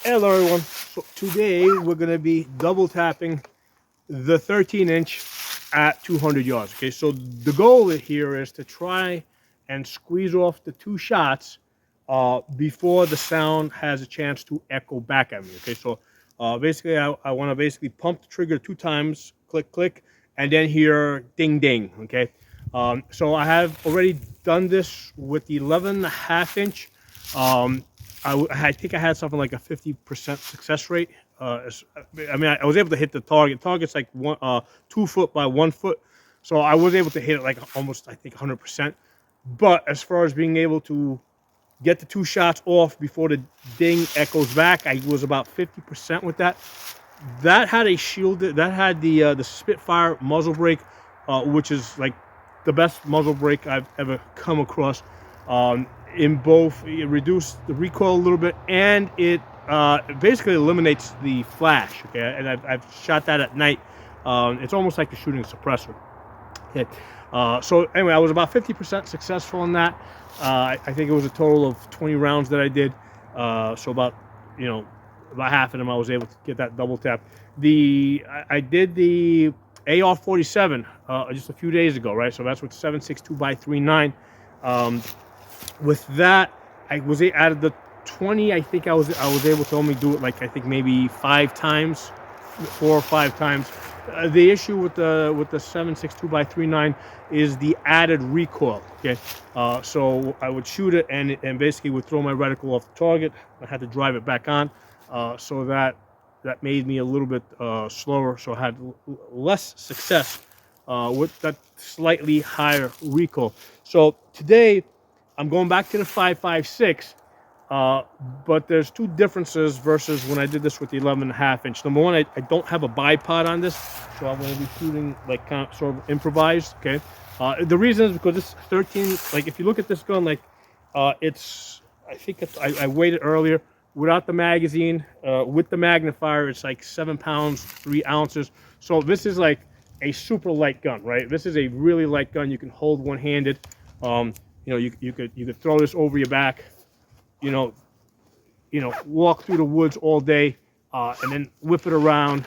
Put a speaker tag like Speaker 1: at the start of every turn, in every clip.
Speaker 1: Hello everyone. So today we're gonna be double tapping the 13-inch at 200 yards. Okay, so the goal here is to try and squeeze off the two shots before the sound has a chance to echo back at me. Okay, so basically I want to basically pump the trigger 2 times, click click, and then hear ding ding. Okay, so I have already done this with the 11.5 inch. Um, I think I had something like a 50% success rate. I mean, I was able to hit the target. Target's like 2 foot by 1 foot, so I was able to hit it like almost, I think, 100%. But as far as being able to get the 2 shots off before the ding echoes back, I was about 50% with that. That had a shielded. That had the Spitfire muzzle brake, which is like the best muzzle brake I've ever come across. In both, it reduced the recoil a little bit, and it basically eliminates the flash. Okay, and I've shot that at night. It's almost like you're shooting a suppressor. Okay. So anyway, I was about 50% successful in that. I think it was a total of 20 rounds that I did. So about, about half of them I was able to get that double tap. I did the AR-47 just a few days ago, right? So that's with 7.62 by 3.9. With that, I was out of the 20. I think I was able to only do it like, I think maybe 5 times, 4 or 5 times. The issue with the 7.62 by 3.9 is the added recoil. Okay, so I would shoot it and basically would throw my reticle off the target. I had to drive it back on, so that made me a little bit slower. So I had less success with that slightly higher recoil. So today I'm going back to the 5.56. But there's 2 differences versus when I did this with the 11.5 inch. Number one, I don't have a bipod on this, so I'm going to be shooting like kind of sort of improvised. Okay, the reason is because this 13, like if you look at this gun, like I think I weighed it earlier without the magazine, with the magnifier, it's like 7 pounds 3 ounces. So this is like a super light gun, right? This is a really light gun. You can hold one-handed. You could throw this over your back. Walk through the woods all day, and then whip it around,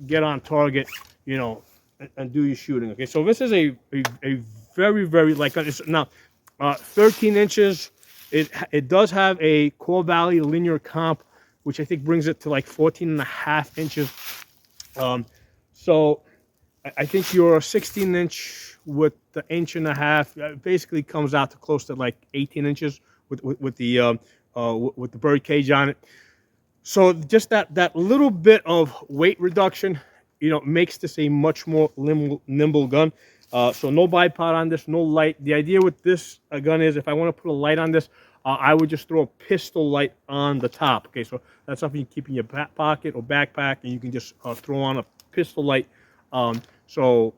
Speaker 1: get on target, and do your shooting. Okay, so this is a very, very light gun. Now, 13 inches. It does have a core valley linear comp, which I think brings it to like 14.5 inches. So I think your 16-inch with the 1.5 inch basically comes out to close to like 18 inches with the bird cage on it. So just that little bit of weight reduction, makes this a much more nimble gun. So no bipod on this, no light. The idea with this gun is if I want to put a light on this, I would just throw a pistol light on the top. Okay, so that's something you keep in your back pocket or backpack, and you can just throw on a pistol light. So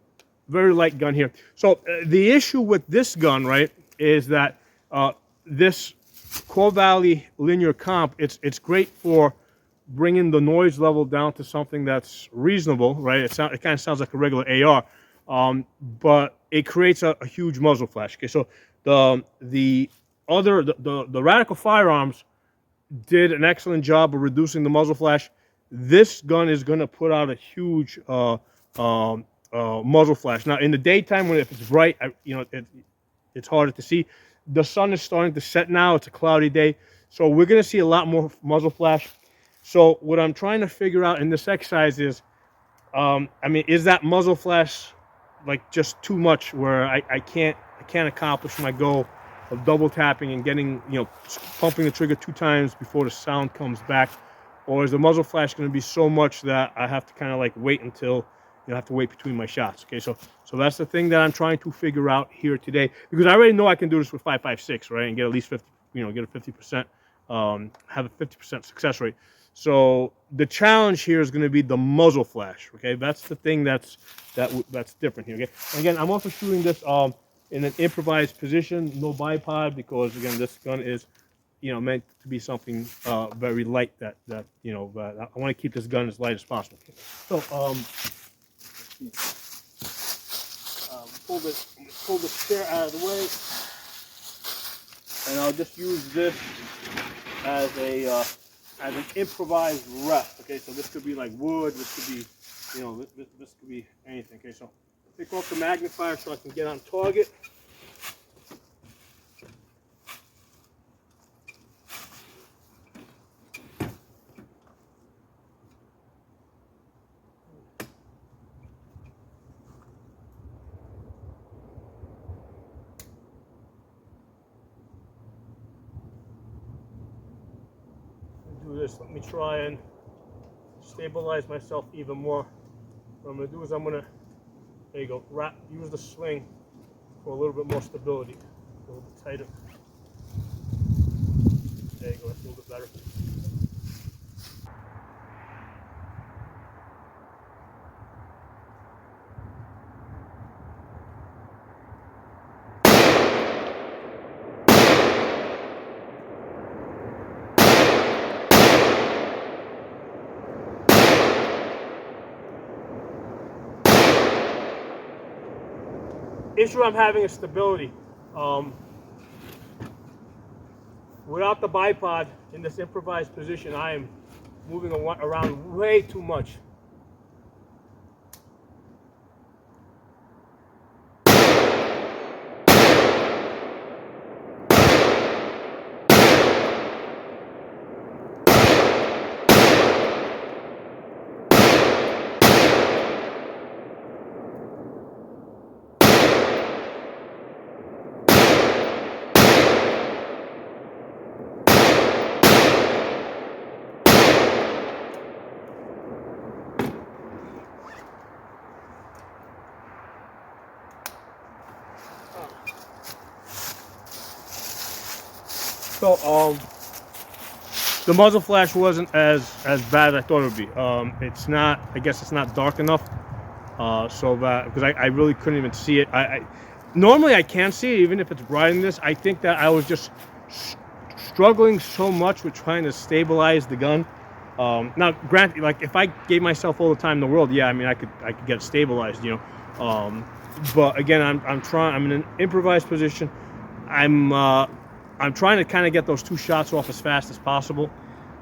Speaker 1: very light gun here. So the issue with this gun, right, is that this Core Valley linear comp, it's great for bringing the noise level down to something that's reasonable, right? It kind of sounds like a regular AR, but it creates a huge muzzle flash. Okay, so the Radical Firearms did an excellent job of reducing the muzzle flash. This gun is going to put out a huge muzzle flash. Now, in the daytime, if it's bright, it's harder to see. The sun is starting to set now. It's a cloudy day. So we're going to see a lot more muzzle flash. So what I'm trying to figure out in this exercise is, is that muzzle flash like just too much where I can't accomplish my goal of double tapping and getting, pumping the trigger 2 times before the sound comes back? Or is the muzzle flash going to be so much that I have to kind of like wait until, have to wait between my shots? Okay, so that's the thing that I'm trying to figure out here today, because I already know I can do this with 5.56, right, and get at least 50, get a 50%, have a 50% success rate. So the challenge here is going to be the muzzle flash. Okay, that's the thing that's different here. Okay, again, I'm also shooting this in an improvised position, no bipod, because again, this gun is meant to be something very light. That I want to keep this gun as light as possible. Okay. So pull the chair out of the way, and I'll just use this as a as an improvised rest. Okay, so this could be like wood, this could be, you know, this could be anything. Okay, so take off the magnifier so I can get on target. Do this. Let me try and stabilize myself even more. What I'm going to do is I'm going to, there you go, use the sling for a little bit more stability, a little bit tighter. There you go, that's a little bit better. Issue I'm having is stability. Without the bipod in this improvised position, I am moving around way too much. So the muzzle flash wasn't as bad as I thought it would be. It's not. I guess it's not dark enough. So that because I really couldn't even see it. Normally I can see it even if it's bright in this. I think that I was just struggling so much with trying to stabilize the gun. Now, granted, like if I gave myself all the time in the world, yeah, I mean I could get it stabilized, you know. But again, I'm trying. I'm in an improvised position. I'm trying to kind of get those two shots off as fast as possible.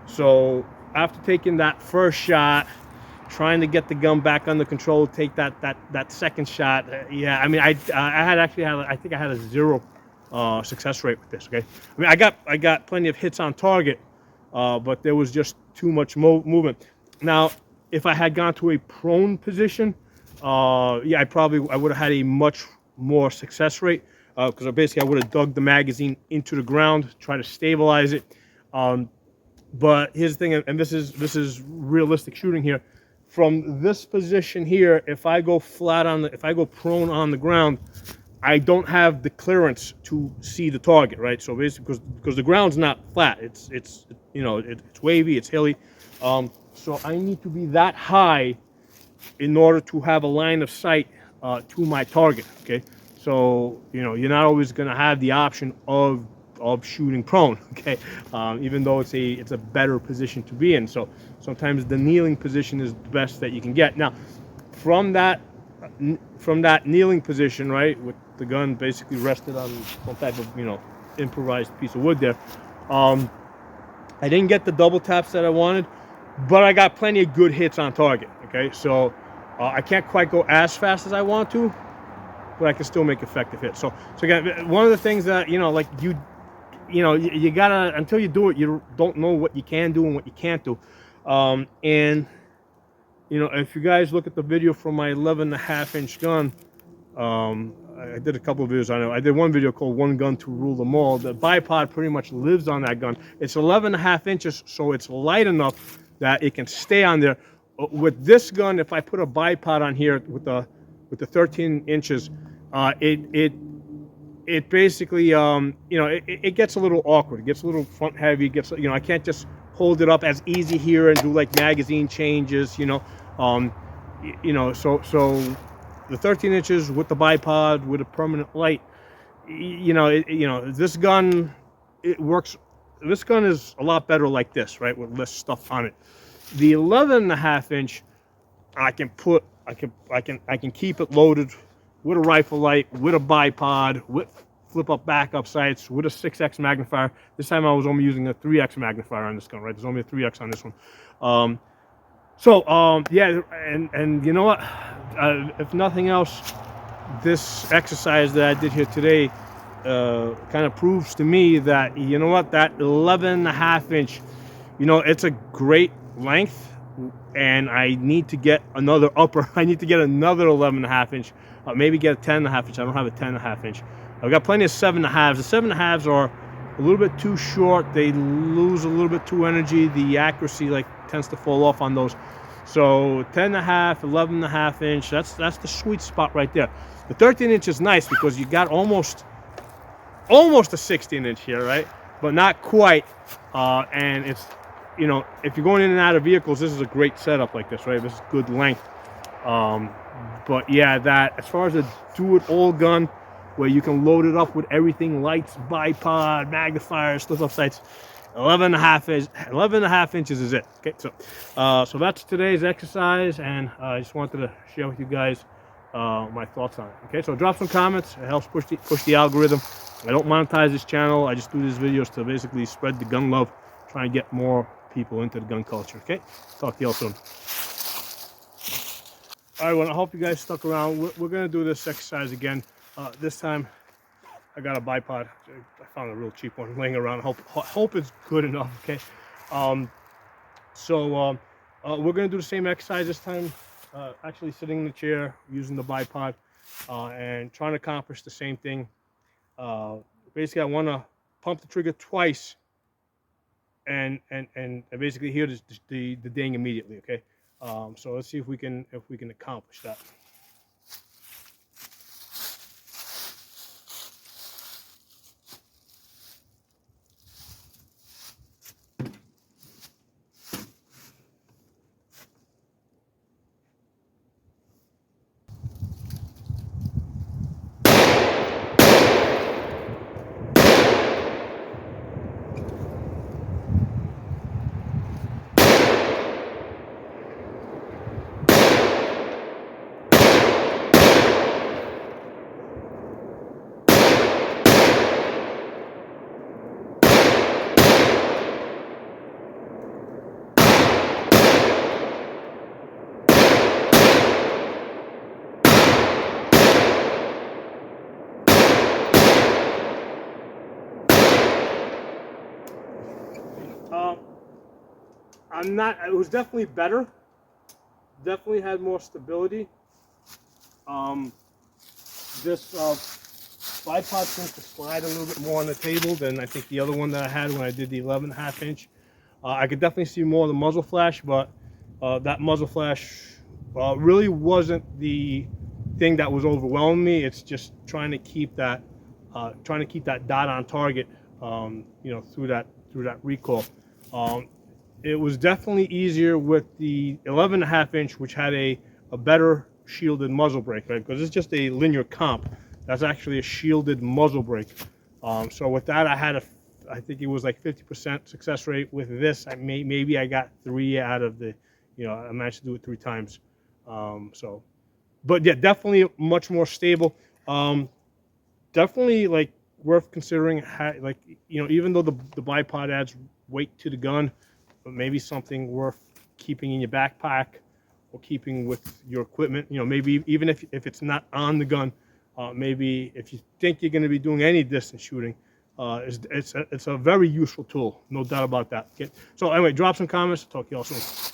Speaker 1: So after taking that first shot, trying to get the gun back under control, take that second shot. Yeah, I mean, I think I had a 0 success rate with this. Okay, I mean, I got plenty of hits on target, but there was just too much movement. Now, if I had gone to a prone position, yeah, I would have had a much more success rate. Because basically I would have dug the magazine into the ground, try to stabilize it. But here's the thing, and this is realistic shooting here. From this position here, if I go prone on the ground, I don't have the clearance to see the target, right? So basically, because the ground's not flat, it's you know it's wavy, it's hilly. So I need to be that high in order to have a line of sight to my target. Okay. So, you know, you're not always going to have the option of shooting prone, okay? Even though it's a better position to be in. So sometimes the kneeling position is the best that you can get. Now, from that kneeling position, right, with the gun basically rested on some type of, you know, improvised piece of wood there, I didn't get the double taps that I wanted, but I got plenty of good hits on target, okay? So I can't quite go as fast as I want to, but I can still make effective hits. So again, one of the things that, you know, like you gotta, until you do it, you don't know what you can do and what you can't do. And, you know, if you guys look at the video from my 11.5-inch gun, I did a couple of videos on it. I did one video called One Gun to Rule Them All. The bipod pretty much lives on that gun. It's 11.5 inches, so it's light enough that it can stay on there. With this gun, if I put a bipod on here with the 13 inches, it basically, you know, it gets a little awkward. It gets a little front heavy. It gets, you know, I can't just hold it up as easy here and do like magazine changes, you know. You know, so the 13 inches with the bipod with a permanent light, you know, this gun, it works. This gun is a lot better like this, right, with less stuff on it. The 11.5 inch, I can keep it loaded with a rifle light, with a bipod, with flip up backup sights with a 6x magnifier. This time I was only using a 3x magnifier on this gun, right? There's only a 3x on this one. Yeah, and you know what? If nothing else, this exercise that I did here today kind of proves to me that, you know what, that 11.5 inch, you know, it's a great length, and I need to get another upper. I need to get another 11.5 inch, maybe get a 10.5 inch. I don't have a 10.5 inch. I've got plenty of 7.5s. The 7.5s are a little bit too short. They lose a little bit too energy. The accuracy tends to fall off on those. So 10.5, 11.5 inch, that's the sweet spot right there. The 13 inch is nice because you got almost a 16 inch here, right? But not quite. And it's, you know, if you're going in and out of vehicles, this is a great setup like this, right? This is good length. But yeah, that as far as a do-it-all gun where you can load it up with everything, lights, bipod, magnifiers, flip-up sights, 11.5 inches is it. Okay, so that's today's exercise, and I just wanted to share with you guys my thoughts on it. Okay, so drop some comments. It helps push the algorithm. I don't monetize this channel. I just do these videos to basically spread the gun love, try and get more people into the gun culture. Okay, talk to y'all soon. All right, well, I hope you guys stuck around. We're gonna do this exercise again. This time I got a bipod. I found a real cheap one laying around. Hope it's good enough. Okay, we're gonna do the same exercise this time. Actually sitting in the chair using the bipod and trying to accomplish the same thing. Basically, I want to pump the trigger twice and basically hear the ding immediately. Okay, so let's see if we can accomplish that. It was definitely better. Definitely had more stability. This bipod seems to slide a little bit more on the table than I think the other one that I had when I did the 11.5 inch. I could definitely see more of the muzzle flash, but that muzzle flash really wasn't the thing that was overwhelming me. It's just trying to keep that dot on target, you know, through that recoil. It was definitely easier with the 11.5 inch, which had a better shielded muzzle brake, right? Because it's just a linear comp. That's actually a shielded muzzle brake. So with that, I think it was like 50% success rate. With this, maybe I got 3 out of the, you know, I managed to do it 3 times. But yeah, definitely much more stable. Definitely like worth considering. Like, you know, even though the bipod adds weight to the gun, but maybe something worth keeping in your backpack or keeping with your equipment. You know, maybe even if it's not on the gun, maybe if you think you're going to be doing any distance shooting, it's a very useful tool, no doubt about that. Okay? So anyway, drop some comments. Talk to you all soon.